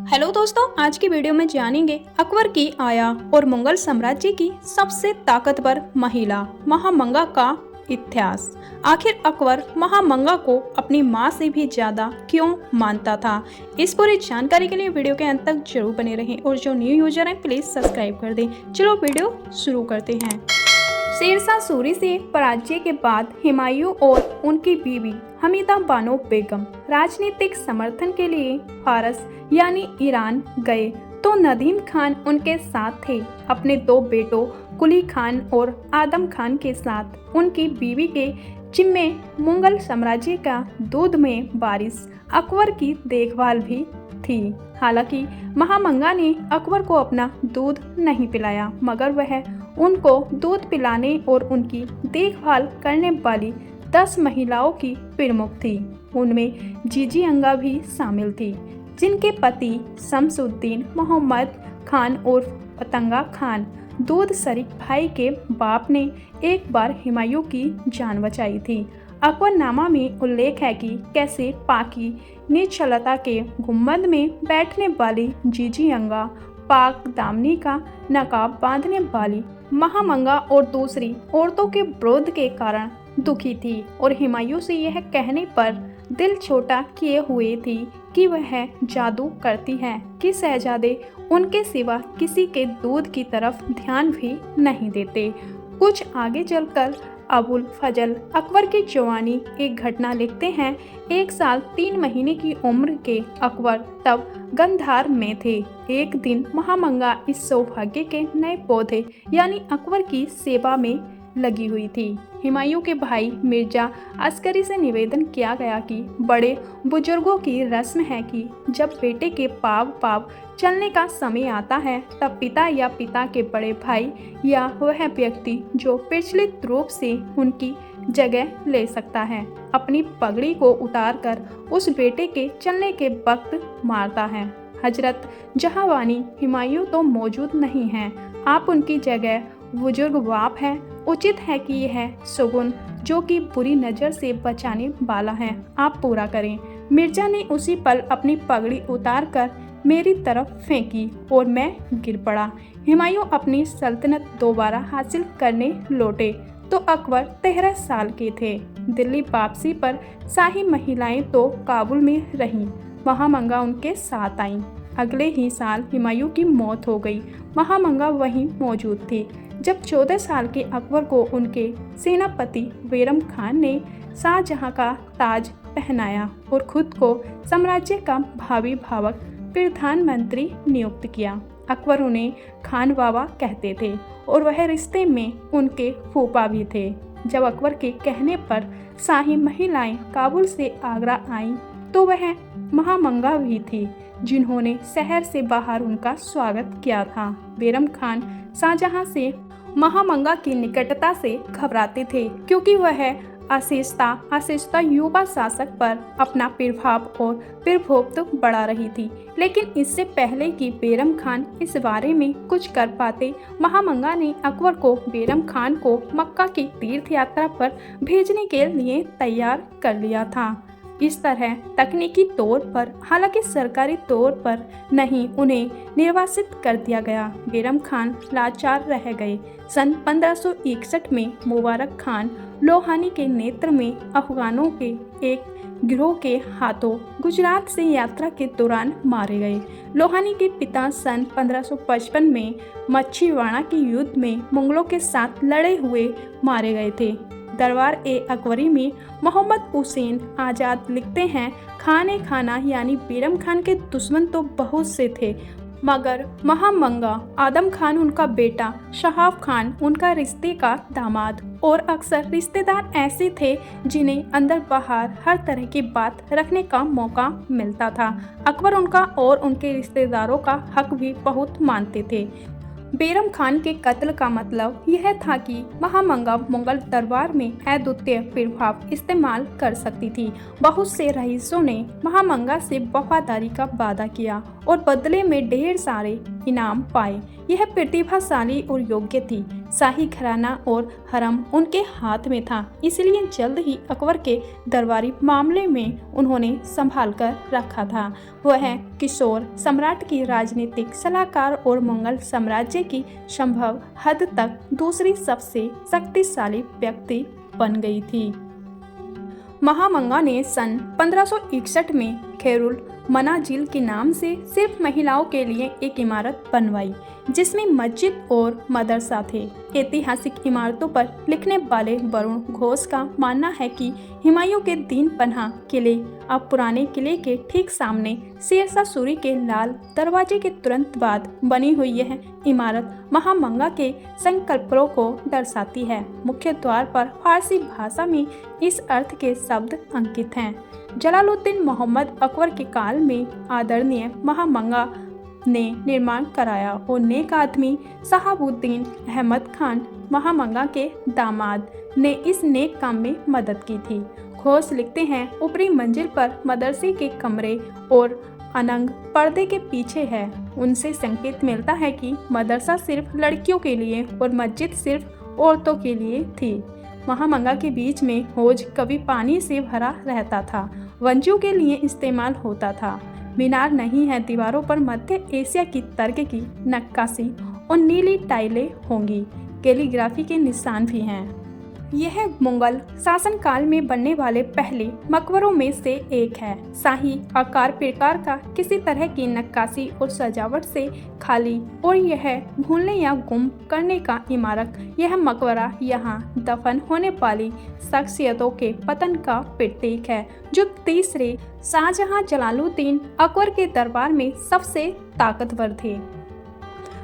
Hello दोस्तों, आज की वीडियो में जानेंगे अकबर की आया और मुगल साम्राज्य की सबसे ताकतवर महिला महामंगा का इतिहास। आखिर अकबर महामंगा को अपनी मां से भी ज्यादा क्यों मानता था? इस पूरी जानकारी के लिए वीडियो के अंत तक जरूर बने रहें और जो न्यू यूजर हैं प्लीज सब्सक्राइब कर दें। चलो वीडियो शुरू करते हैं। शेरशाह सूरी से पराजय के बाद हुमायूं और उनकी बीवी हमीदा बानो बेगम राजनीतिक समर्थन के लिए फारस यानी ईरान गए तो नदीम खान उनके साथ थे। अपने दो बेटों कुली खान और आदम खान के साथ उनकी बीवी के जिम्मे मुगल साम्राज्य का दूध में बारिश अकबर की देखभाल भी थी। हालांकि महामंगा ने अकबर को अपना दूध नहीं पिलाया, मगर वह उनको दूध पिलाने और उनकी देखभाल करने वाली 10 महिलाओं की प्रमुख थी। उनमें जीजी अंगा भी शामिल थी, जिनके पति शमसुद्दीन मोहम्मद खान और पतंगा खान दूध शरीक भाई के बाप ने एक बार हुमायूं की जान बचाई थी। अकबरनामा में उल्लेख है कि कैसे पाकी निश्चलता के गुंबद में बैठने वाली जीजी अंगा पाक दामनी का नकाब बांधने वाली महामंगा और दूसरी औरतों के विरोध के कारण दुखी थी और हुमायूं से यह कहने पर दिल छोटा किए हुए थी कि वह जादू करती है कि शहजादे उनके सिवा किसी के दूध की तरफ ध्यान भी नहीं देते। कुछ आगे चलकर अबुल फजल अकबर की जवानी एक घटना लिखते हैं। 1 साल 3 महीने की उम्र के अकबर तब गंधार में थे। एक दिन महामंगा इस सौभाग्य के नए पौधे यानी अकबर की सेवा में लगी हुई थी। हुमायूं के भाई मिर्जा अस्करी से निवेदन किया गया कि बड़े बुजुर्गों की रस्म है कि जब बेटे के पाव चलने का समय आता है तब पिता या पिता के बड़े भाई या वह व्यक्ति जो प्रचलित रूप से उनकी जगह ले सकता है अपनी पगड़ी को उतारकर उस बेटे के चलने के वक्त मारता है। हजरत जहांवानी हुमायूं तो मौजूद नहीं हैं, आप उनकी जगह बुजुर्ग बाप है। उचित है कि यह सुगुन जो कि बुरी नज़र से बचाने वाला है आप पूरा करें। मिर्जा ने उसी पल अपनी पगड़ी उतारकर मेरी तरफ फेंकी और मैं गिर पड़ा। हुमायूं अपनी सल्तनत दोबारा हासिल करने लौटे तो अकबर 13 साल के थे। दिल्ली वापसी पर शाही महिलाएं तो काबुल में रहीं, महामंगा उनके साथ आईं। अगले ही साल हुमायूं की मौत हो गई। महामंगा वहीं मौजूद थी जब 14 साल के अकबर को उनके सेनापति बैरम खान ने शाहजहां का ताज पहनाया और खुद को साम्राज्य का भावी भावक प्रधानमंत्री नियुक्त किया। अकबर उन्हें खान बाबा कहते थे और वह रिश्ते में उनके फूफा भी थे। जब अकबर के कहने पर शाही महिलाएं काबुल से आगरा आईं तो वह महामंगा भी थी जिन्होंने शहर से बाहर उनका स्वागत किया था। बैरम खान शाहजहां से महामंगा की निकटता से घबराते थे क्योंकि वह अशिष्टता युवा शासक पर अपना प्रभाव और प्रभुत्व बढ़ा रही थी। लेकिन इससे पहले कि बैरम खान इस बारे में कुछ कर पाते, महामंगा ने अकबर को बैरम खान को मक्का की तीर्थ यात्रा पर भेजने के लिए तैयार कर लिया था। इस तरह तकनीकी तौर पर, हालांकि सरकारी तौर पर नहीं, उन्हें निर्वासित कर दिया गया। बैरम खान लाचार रह गए। सन 1561 में मुबारक खान लोहानी के नेतृत्व में अफगानों के एक गिरोह के हाथों गुजरात से यात्रा के दौरान मारे गए। लोहानी के पिता सन 1555 में मच्छीवाड़ा के युद्ध में मुगलों के साथ लड़े हुए मारे गए थे। दरबार ए अकबरी में मोहम्मद हुसैन आज़ाद लिखते हैं, खाने खाना यानी बैरम खान के दुश्मन तो बहुत से थे, मगर महामंगा आदम खान उनका बेटा, शहाब खान उनका रिश्ते का दामाद और अक्सर रिश्तेदार ऐसे थे जिन्हें अंदर बाहर हर तरह की बात रखने का मौका मिलता था। अकबर उनका और उनके रिश्तेदारों का हक भी बहुत मानते थे। बैरम खान के कत्ल का मतलब यह था कि महामंगा मुगल दरबार में अद्वितीय प्रभाव इस्तेमाल कर सकती थी। बहुत से रईसों ने महामंगा से वफादारी का वादा किया और बदले में ढेर सारे इनाम पाए। यह प्रतिभाशाली और योग्य थी। शाही घराना और हरम उनके हाथ में था, इसलिए जल्द ही अकबर के दरबारी मामले में उन्होंने संभाल कर रखा था। वह किशोर सम्राट की राजनीतिक सलाहकार और मुगल साम्राज्य की संभव हद तक दूसरी सबसे शक्तिशाली व्यक्ति बन गई थी। महामंगा ने सन 1561 में खैरुल मनाजिल के नाम से सिर्फ महिलाओं के लिए एक इमारत बनवाई, जिसमें मस्जिद और मदरसा थे। ऐतिहासिक इमारतों पर लिखने वाले वरुण घोष का मानना है कि हुमायूं के दीन पनाह किले अब पुराने किले के ठीक सामने शेरशाह सूरी के लाल दरवाजे के तुरंत बाद बनी हुई यह इमारत महामंगा के संकल्पों को दर्शाती है। मुख्य द्वार पर फारसी भाषा में इस अर्थ के शब्द अंकित हैं। जलालुद्दीन मोहम्मद अकबर के काल में आदरणीय महामंगा ने निर्माण कराया और नेक आदमी शहाबुद्दीन अहमद खान महामंगा के दामाद ने इस नेक काम में मदद की थी। घोष लिखते हैं, ऊपरी मंजिल पर मदरसे के कमरे और अनंग पर्दे के पीछे है। उनसे संकेत मिलता है कि मदरसा सिर्फ लड़कियों के लिए और मस्जिद सिर्फ औरतों के लिए थी। महामंगा के बीच में हौज कभी पानी से भरा रहता था, वंजियों के लिए इस्तेमाल होता था। मीनार नहीं है, दीवारों पर मध्य एशिया की तर्क की नक्काशी और नीली टाइलें होंगी। कैलीग्राफी के निशान भी हैं। यह मुगल शासनकाल में बनने वाले पहले मकबरों में से एक है। शाही आकार प्रकार का किसी तरह की नक्काशी और सजावट से खाली और यह भूलने या गुम करने का इमारत। यह मकबरा यहाँ दफन होने वाली शख्सियतों के पतन का प्रतीक है, जो तीसरे शाहजहां जलालुद्दीन अकबर के दरबार में सबसे ताकतवर थे।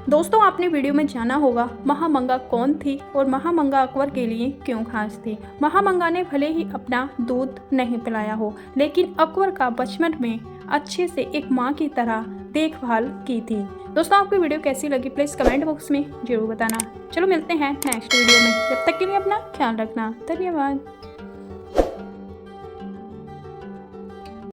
दोस्तों, आपने वीडियो में जाना होगा महामंगा कौन थी और महामंगा अकबर के लिए क्यों खास थी। महामंगा ने भले ही अपना दूध नहीं पिलाया हो, लेकिन अकबर का बचपन में अच्छे से एक माँ की तरह देखभाल की थी। दोस्तों, आपको वीडियो कैसी लगी प्लीज़ कमेंट बॉक्स में जरूर बताना। चलो मिलते हैं नेक्स्ट वीडियो में, जब तक के लिए अपना ख्याल रखना। धन्यवाद।